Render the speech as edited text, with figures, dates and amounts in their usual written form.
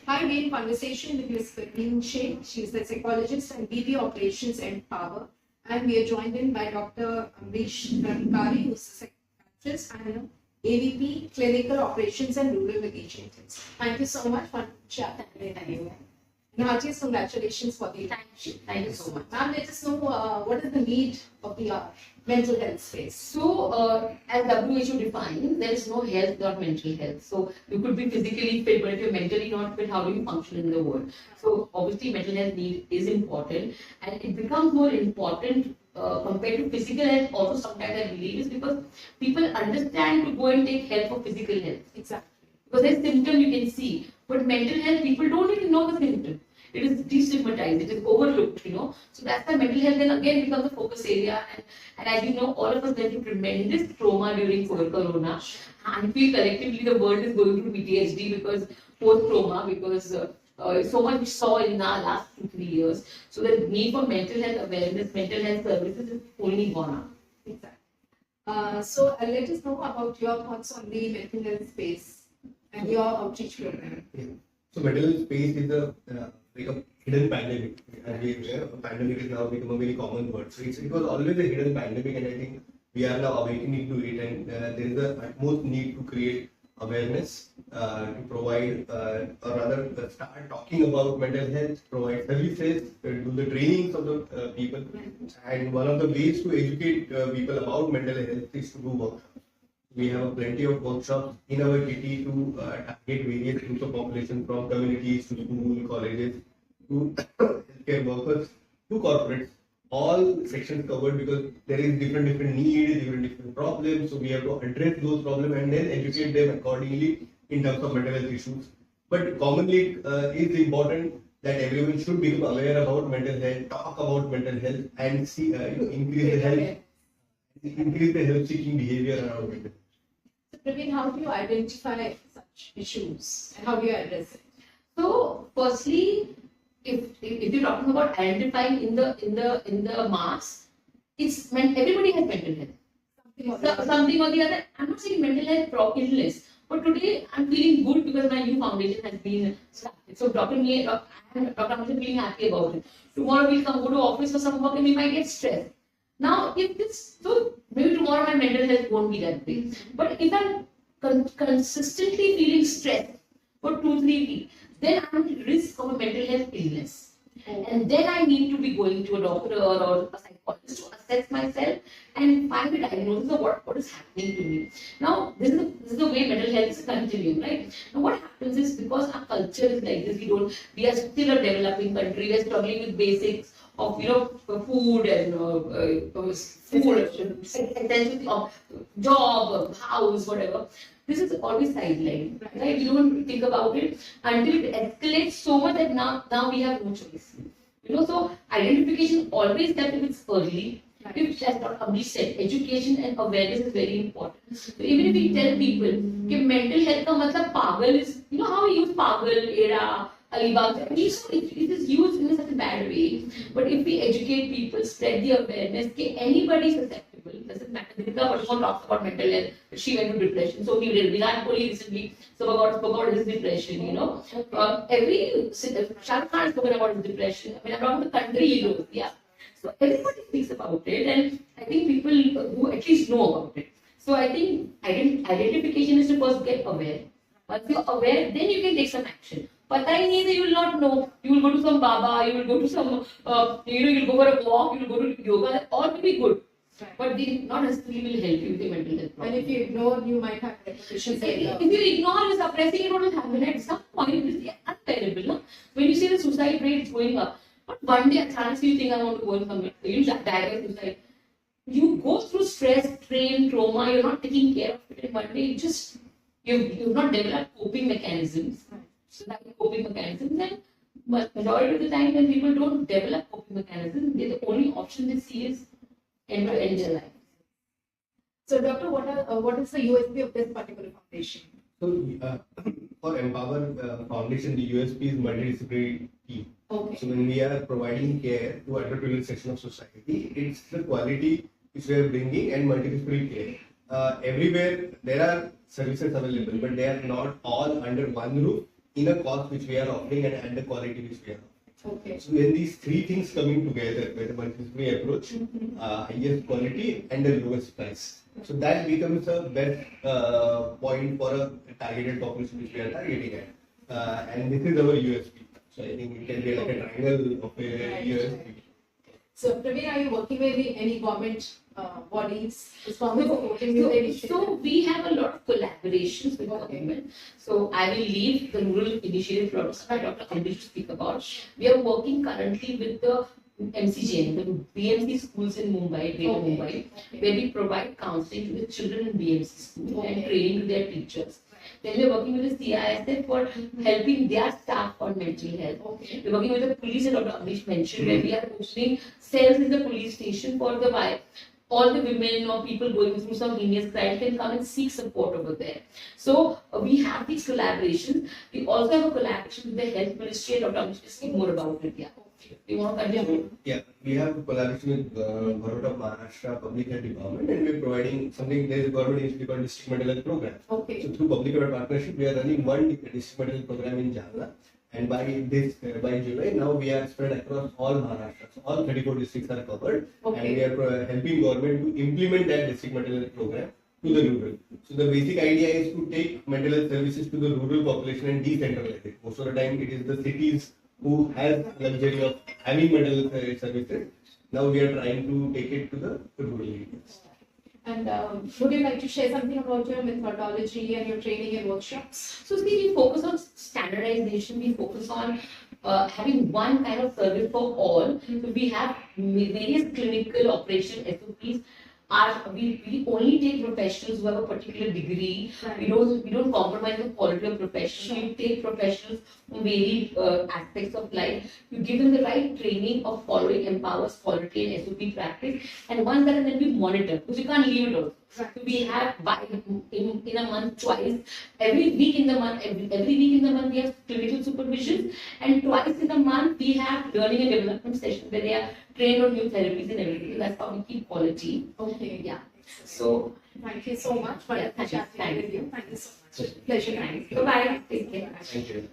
Hi, we're in conversation with Ms. Praveen Shea. She's the psychologist and VP Operations and Power. And we are joined in by Dr. Amrish Rankari, who's a psychiatrist and AVP Clinical Operations and Rural Initiatives. Thank you so much for chatting. Thank you. And heartiest congratulations for the Thank you so much. Ma'am, let us know what is the need of the mental health space. So, as WHO defines, there is no health without mental health. So, you could be physically fit, but if you're mentally not fit, how do you function in the world? So, obviously, mental health need is important, and it becomes more important compared to physical health. Also, sometimes I believe is because people understand to go and take help for physical health. Exactly. Because there's symptom you can see, but mental health people don't even know the symptom. It is destigmatized, it is overlooked, So that's why mental health then again becomes a focus area. And as you know, all of us went through tremendous trauma during Corona. And feel collectively the world is going through PTSD because post-trauma, because so much we saw in our last 2-3 years. So the need for mental health awareness, mental health services is only gone up. Exactly. So let us know about your thoughts on the mental health space and your outreach program. Yeah. So mental health space is a like a hidden pandemic. As we pandemic is now become a very common word. So it was always a hidden pandemic, and I think we are now awakening to it. And there is the utmost need to create awareness, to provide, or rather start talking about mental health, provide services, do the trainings of the people. And one of the ways to educate people about mental health is to do workshops. We have plenty of workshops in our kitty to target various groups of population, from communities to school, colleges, to healthcare workers, to corporates. All sections covered because there is different needs, different problems. So we have to address those problems and then educate them accordingly in terms of mental health issues. But commonly, it's important that everyone should become aware about mental health, talk about mental health, and see increase the health seeking behavior around mental health. Praveen, how do you identify such issues and how do you address it? So, firstly, if you're talking about identifying in the mass, it's everybody has mental health. Something or the other. I'm not saying mental health illness, but today I'm feeling good because my new foundation has been started. So, Dr. I'm feeling happy about it. Tomorrow we'll go to office for some work and we might get stressed. Now, so maybe tomorrow my mental health won't be that way. But if I'm consistently feeling stressed for 2-3 weeks, then I'm at risk of a mental health illness. And then I need to be going to a doctor or a psychologist to assess myself and find a diagnosis of what is happening to me. Now, this is the way mental health is continuing, right? Now, what happens is because our culture is like this, we are still a developing country, we are struggling with basics of food and essentially of job, house, whatever. This is always sidelined, right? We don't think about it until it escalates so much that now we have no choice. So identification always that if it's early. If that's what Amrish said, education and awareness is very important. So even if we tell people that mental health ka matlab pagal is, how we use pagal, era, Alibag, it is used in such a bad way. But if we educate people, spread the awareness, that anybody is susceptible, doesn't matter. Aditya Birla talks about mental health, she went to depression. So he did. Virar recently spoke about his depression, every Shah Rukh Khan spoken about his depression. I mean, I'm talking the country heroes, yeah. So everybody speaks about it, and I think people who at least know about it. So I think identification is to first get aware. Once you're aware, then you can take some action. Pata hi nahi that you will not know. You will go to some Baba, you will go to some, you'll go for a walk, you will go to yoga, all will be good. But they not necessarily will help you with your mental health problem. And if you ignore, you might have repercussions. If you ignore, you're suppressing it, what will happen? At some point, it is unbearable. No? When you see the suicide rate is going up, but one day, chance you think I want to go and commit, you die by suicide. You go through stress, strain, trauma, you're not taking care of it, and one day you've not developed coping mechanisms. So that coping mechanisms, and majority of the time when people don't develop coping mechanisms, the only option they see is end to end their life. So, Doctor, what is the USP of this particular foundation? So, for Mpower Foundation, the USP is multidisciplinary team. Okay. So, when we are providing care to underprivileged section of society, it's the quality which we are bringing and multidisciplinary care. Everywhere there are services available, but they are not all under one roof. in a cost which we are offering and at the quality which we are offering. Okay. So when these three things coming together, where the multidisciplinary approach, highest quality and the lowest price, so that becomes a best point for a targeted population which we are targeting at, and this is our USP. So I think it can be like a triangle of a USP. So, Praveen, are you working with any government bodies? Is government supporting you any So we have a lot of collaborations with government. So I will leave the rural initiative products by Dr. Amrish to speak about. We are working currently with the MCJN, the BMC schools in Mumbai, Greater Mumbai, where we provide counseling to the children in BMC school and training to their teachers. Then we are working with the CISF for helping their staff on mental health. We are working with the police, and Dr. Amrish mentioned, where we are opening cells in the police station for the all the women or people going through some heinous crime can come and seek support over there. So we have these collaborations. We also have a collaboration with the health ministry, and Dr. Amrish will speak more about it. Yeah. We want to continue. Yeah, we have a collaboration with Government of Maharashtra Public Health Department, and we're providing something. There is a government initiative called District Mental Health Program. Okay. So through public-private partnership, we are running one district mental health program in Jalna, and by July now we are spread across all Maharashtra. So all 34 districts are covered, and we are helping government to implement that district mental health program to the rural. So the basic idea is to take mental health services to the rural population and decentralize it. Most of the time, it is the cities who has luxury of having mental health services. Now we are trying to take it to the rural areas. And would you like to share something about your methodology and your training and workshops? So see, we focus on standardization. We focus on having one kind of service for all. So we have various clinical operation SOPs. We only take professionals who have a particular degree. We don't compromise the quality of professionals. We take professionals from varied aspects of life. You give them the right training of following Mpower's quality and SOP practice, and once that, and then we monitor, because you can't leave it all. So we have in a month twice, every week in the month we have clinical supervision, and twice in a month we have learning and development sessions where they are trained on new therapies and everything. That's how we keep quality. Okay. Yeah. So thank you so much for thank you. chatting with you. Thank you so much. Pleasure. Bye bye. Take care. Thank you.